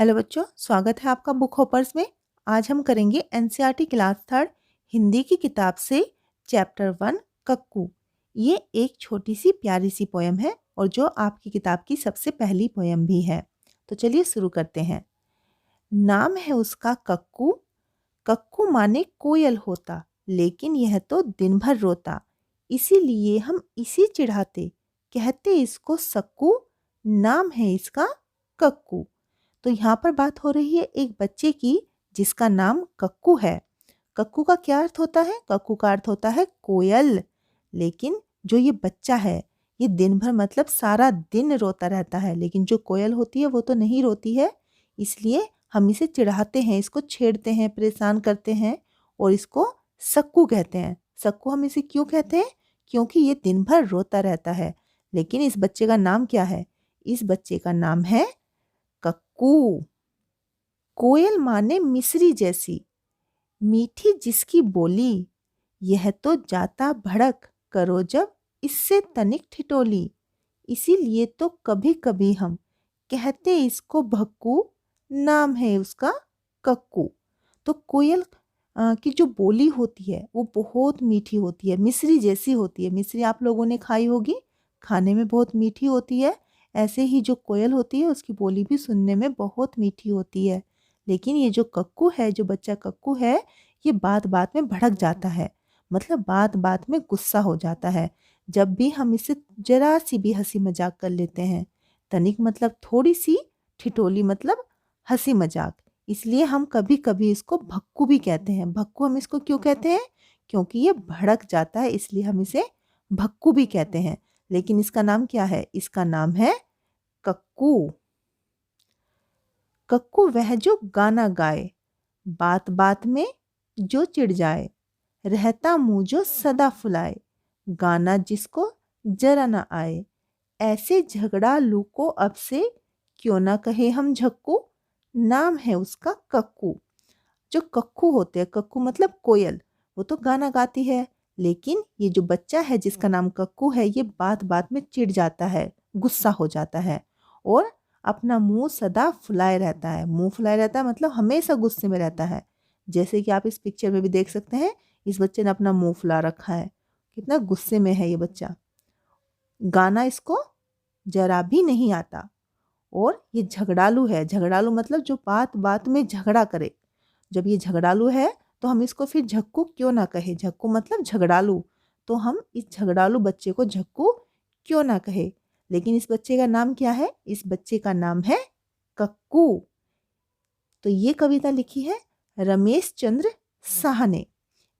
Hello बच्चों, स्वागत है आपका बुक हॉपर्स में। आज हम करेंगे एनसीईआरटी क्लास थर्ड हिंदी की किताब से चैप्टर 1 कक्कू। ये एक छोटी सी प्यारी सी पोयम है और जो आपकी किताब की सबसे पहली पोयम भी है। तो चलिए शुरू करते हैं। नाम है उसका कक्कू, कक्कू माने कोयल होता, लेकिन यह तो दिन भर रोता, इसीलिए हम इसी चिढ़ाते, कहते इसको सक्कू, नाम है इसका कक्कू। तो यहाँ पर बात हो रही है एक बच्चे की जिसका नाम कक्कू है। कक्कू का क्या अर्थ होता है? कक्कू का अर्थ होता है कोयल। लेकिन जो ये बच्चा है, ये दिन भर मतलब सारा दिन रोता रहता है, लेकिन जो कोयल होती है वो तो नहीं रोती है। इसलिए हम इसे चिढ़ाते हैं, इसको छेड़ते हैं, परेशान करते हैं और इसको सक्कू कहते हैं। सक्कू हम इसे क्यों कहते हैं? क्योंकि ये दिन भर रोता रहता है। लेकिन इस बच्चे का नाम क्या है? इस बच्चे का नाम है कक्कू। कोयल माने मिस्री जैसी, मीठी जिसकी बोली, यह तो जाता भड़क, करो जब इससे तनिक ठिठोली, इसीलिए तो कभी कभी हम कहते इसको भक्कू, नाम है उसका कक्कू। तो कोयल की जो बोली होती है वो बहुत मीठी होती है, मिस्री जैसी होती है। मिस्री आप लोगों ने खाई होगी, खाने में बहुत मीठी होती है। ऐसे ही जो कोयल होती है उसकी बोली भी सुनने में बहुत मीठी होती है। लेकिन ये जो कक्कू है, जो बच्चा कक्कू है, ये बात बात में भड़क जाता है, मतलब बात बात में गुस्सा हो जाता है। जब भी हम इससे जरा सी भी हंसी मजाक कर लेते हैं, तनिक मतलब थोड़ी सी, ठिठोली मतलब हंसी मजाक, इसलिए हम कभी कभी इसको भक्कू भी कहते हैं। भक्कू हम इसको क्यों कहते हैं? क्योंकि ये भड़क जाता है, इसलिए हम इसे भक्कू भी कहते हैं। लेकिन इसका नाम क्या है? इसका नाम है कक्कू। कक्कू वह जो गाना गाए, बात बात में जो चिढ़ जाए, रहता मुंह जो सदा फुलाए, गाना जिसको जरा ना आए, ऐसे झगड़ा लू को अब से क्यों ना कहे हम झक्कू, नाम है उसका कक्कू। जो कक्कू होते हैं, कक्कू मतलब कोयल, वो तो गाना गाती है, लेकिन ये जो बच्चा है जिसका नाम कक्कू है, ये बात बात में चिढ़ जाता है, गुस्सा हो जाता है और अपना मुंह सदा फुलाए रहता है। मुंह फुलाए रहता है मतलब हमेशा गुस्से में रहता है। जैसे कि आप इस पिक्चर में भी देख सकते हैं, इस बच्चे ने अपना मुंह फुला रखा है, कितना गुस्से में है ये बच्चा। गाना इसको जरा भी नहीं आता और ये झगड़ालू है। झगड़ालू मतलब जो बात बात में झगड़ा करे। जब ये झगड़ालू है तो हम इसको फिर झक्कू क्यों ना कहे। झक्कू मतलब झगड़ालू, तो हम इस झगड़ालू बच्चे को झक्कू क्यों ना कहे। लेकिन इस बच्चे का नाम क्या है? इस बच्चे का नाम है कक्कू। तो ये कविता लिखी है रमेश चंद्र साहा ने।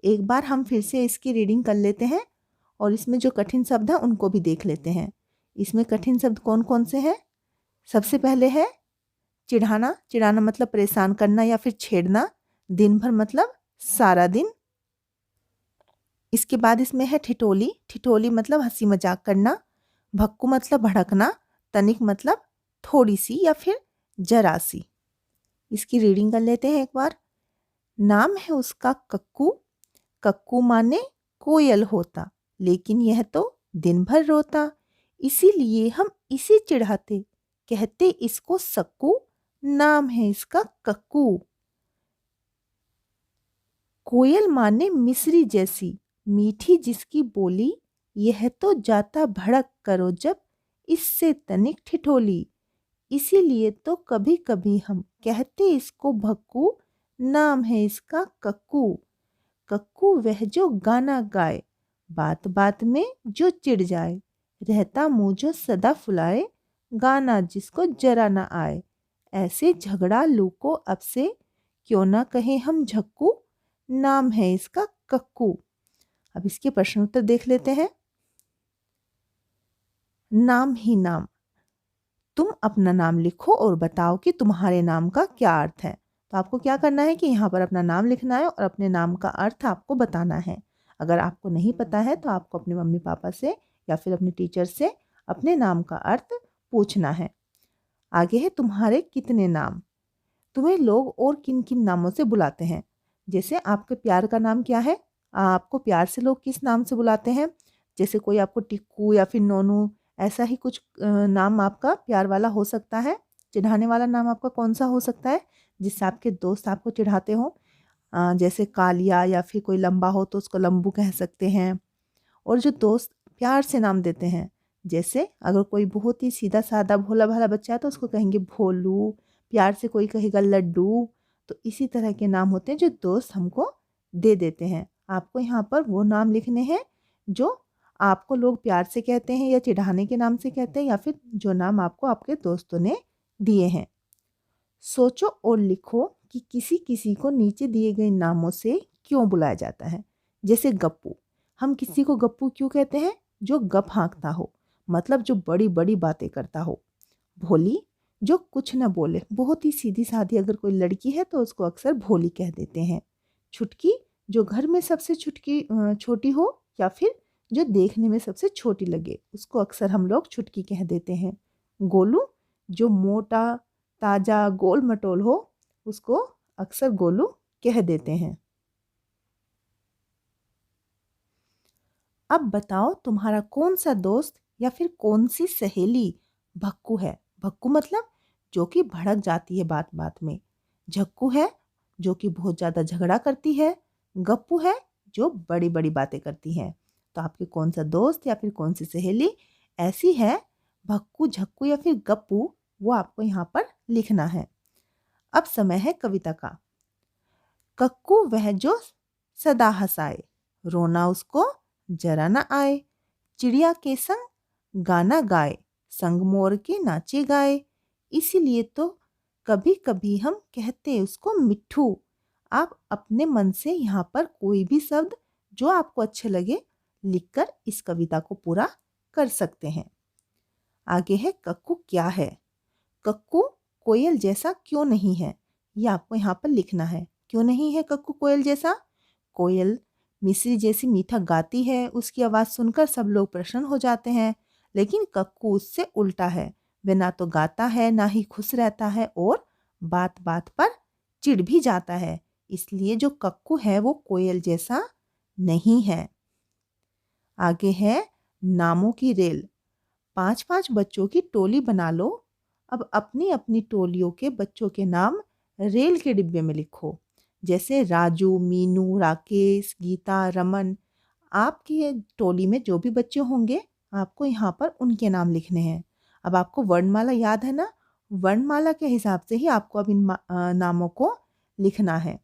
एक बार हम फिर से इसकी रीडिंग कर लेते हैं और इसमें जो कठिन शब्द हैं उनको भी देख लेते हैं। इसमें कठिन शब्द कौन कौन से हैं? सबसे पहले है चिढ़ाना। चिढ़ाना मतलब परेशान करना या फिर छेड़ना। दिन भर मतलब सारा दिन। इसके बाद इसमें है ठिठोली। ठिठोली मतलब हंसी मजाक करना। भक्कू मतलब भड़कना। तनिक मतलब थोड़ी सी या फिर जरा सी। इसकी रीडिंग कर लेते हैं एक बार। नाम है उसका कक्कू, कक्कू माने कोयल होता, लेकिन यह तो दिन भर रोता, इसीलिए हम इसे चिढ़ाते, कहते इसको सक्कू, नाम है इसका कक्कू। कोयल माने मिस्री जैसी, मीठी जिसकी बोली, यह तो जाता भड़क, करो जब इससे तनिक ठिठोली, इसीलिए तो कभी कभी हम कहते इसको भक्कू, नाम है इसका कक्कू। कक्कू वह जो गाना गाए, बात बात में जो चिढ़ जाए, रहता मुंह जो सदा फुलाए, गाना जिसको जरा ना आए, ऐसे झगड़ा लू को अब से क्यों ना कहे हम झक्कू, नाम है इसका कक्कू। अब इसके प्रश्न उत्तर देख लेते हैं। नाम ही नाम। तुम अपना नाम लिखो और बताओ कि तुम्हारे नाम का क्या अर्थ है। तो आपको क्या करना है कि यहाँ पर अपना नाम लिखना है और अपने नाम का अर्थ आपको बताना है। अगर आपको नहीं पता है तो आपको अपने मम्मी पापा से या फिर अपने टीचर से अपने नाम का अर्थ पूछना है। आगे है तुम्हारे कितने नाम। तुम्हें लोग और किन किन नामों से बुलाते हैं। जैसे आपके प्यार का नाम क्या है, आपको प्यार से लोग किस नाम से बुलाते हैं। जैसे कोई आपको टिक्कू या फिर नोनू, ऐसा ही कुछ नाम आपका प्यार वाला हो सकता है। चिढ़ाने वाला नाम आपका कौन सा हो सकता है जिससे आपके दोस्त आपको चिढ़ाते हो? जैसे कालिया या फिर कोई लंबा हो तो उसको लंबू कह सकते हैं। और जो दोस्त प्यार से नाम देते हैं, जैसे अगर कोई बहुत ही सीधा साधा भोला भाला बच्चा है तो उसको कहेंगे भोलू, प्यार से कोई कहेगा लड्डू। तो इसी तरह के नाम होते हैं जो दोस्त हमको दे देते हैं। आपको यहाँ पर वो नाम लिखने हैं जो आपको लोग प्यार से कहते हैं या चिढ़ाने के नाम से कहते हैं, या फिर जो नाम आपको आपके दोस्तों ने दिए हैं। सोचो और लिखो कि किसी किसी को नीचे दिए गए नामों से क्यों बुलाया जाता है। जैसे गप्पू, हम किसी को गप्पू क्यों कहते हैं? जो गप हाँकता हो, मतलब जो बड़ी बड़ी बातें करता हो। भोली, जो कुछ न बोले, बहुत ही सीधी सादी अगर कोई लड़की है तो उसको अक्सर भोली कह देते हैं। छुटकी, जो घर में सबसे छोटी हो या फिर जो देखने में सबसे छोटी लगे, उसको अक्सर हम लोग छुटकी कह देते हैं। गोलू, जो मोटा ताजा गोल मटोल हो, उसको अक्सर गोलू कह देते हैं। अब बताओ तुम्हारा कौन सा दोस्त या फिर कौन सी सहेली भक्कू है? भक्कू मतलब जो कि भड़क जाती है बात बात में। झक्कू है जो कि बहुत ज़्यादा झगड़ा करती है। गप्पू है जो बड़ी बड़ी बातें करती है। तो आपके कौन सा दोस्त या फिर कौन सी सहेली ऐसी है, भक्कू, झक्कू या फिर गप्पू, वो आपको यहाँ पर लिखना है। अब समय है कविता का। कक्कू वह जो सदा हंसाए, रोना उसको जरा न आए। चिड़िया के संग गाना गाए, संग मोर के नाचे गाए। इसीलिए तो कभी कभी हम कहते उसको मिट्ठू। आप अपने मन से यहाँ पर कोई भी शब्द जो आपको अच्छे लगे लिखकर इस कविता को पूरा कर सकते हैं। आगे है कक्कू क्या है। कक्कू कोयल जैसा क्यों नहीं है, ये आपको यहाँ पर लिखना है। क्यों नहीं है कक्कू कोयल जैसा? कोयल मिश्री जैसी मीठा गाती है, उसकी आवाज़ सुनकर सब लोग प्रसन्न हो जाते हैं। लेकिन कक्कू उससे उल्टा है, वह ना तो गाता है ना ही खुश रहता है और बात बात पर चिढ़ भी जाता है। इसलिए जो कक्कू है वो कोयल जैसा नहीं है। आगे है नामों की रेल। 5-5 बच्चों की टोली बना लो। अब अपनी अपनी टोलियों के बच्चों के नाम रेल के डिब्बे में लिखो। जैसे राजू, मीनू, राकेश, गीता, रमन। आपकी टोली में जो भी बच्चे होंगे आपको यहाँ पर उनके नाम लिखने हैं। अब आपको वर्णमाला याद है ना? वर्णमाला के हिसाब से ही आपको अब इन नामों को लिखना है।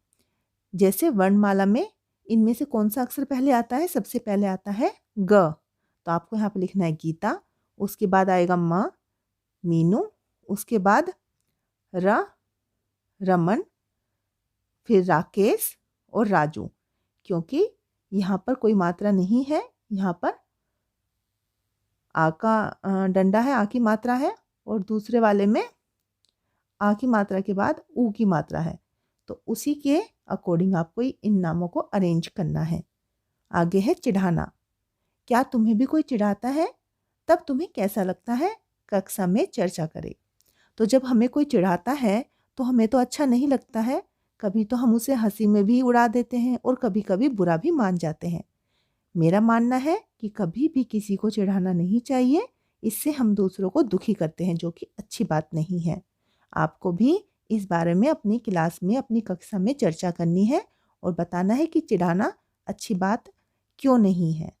जैसे वर्णमाला में इनमें से कौन सा अक्षर पहले आता है? सबसे पहले आता है ग। तो आपको यहाँ पर लिखना है गीता, उसके बाद आएगा म, मीनू, उसके बाद र, रमन, फिर राकेश और राजू। क्योंकि यहाँ पर कोई मात्रा नहीं है, यहाँ पर आ का डंडा है, आ की मात्रा है, और दूसरे वाले में आ की मात्रा के बाद ऊ की मात्रा है। तो उसी के अकॉर्डिंग आपको इन नामों को अरेंज करना है। आगे है चिढ़ाना। क्या तुम्हें भी कोई चिढ़ाता है? तब तुम्हें कैसा लगता है? कक्षा में चर्चा करें। तो जब हमें कोई चिढ़ाता है तो हमें तो अच्छा नहीं लगता है। कभी तो हम उसे हंसी में भी उड़ा देते हैं और कभी कभी बुरा भी मान जाते हैं। मेरा मानना है कि कभी भी किसी को चिढ़ाना नहीं चाहिए, इससे हम दूसरों को दुखी करते हैं, जो कि अच्छी बात नहीं है। आपको भी इस बारे में अपनी क्लास में, अपनी कक्षा में चर्चा करनी है और बताना है कि चिढ़ाना अच्छी बात क्यों नहीं है।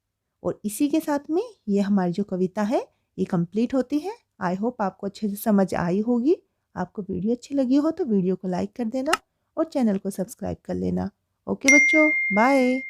और इसी के साथ में ये हमारी जो कविता है ये कंप्लीट होती है। आई होप आपको अच्छे से समझ आई होगी। आपको वीडियो अच्छी लगी हो तो वीडियो को लाइक कर देना और चैनल को सब्सक्राइब कर लेना। ओके बच्चों, बाय।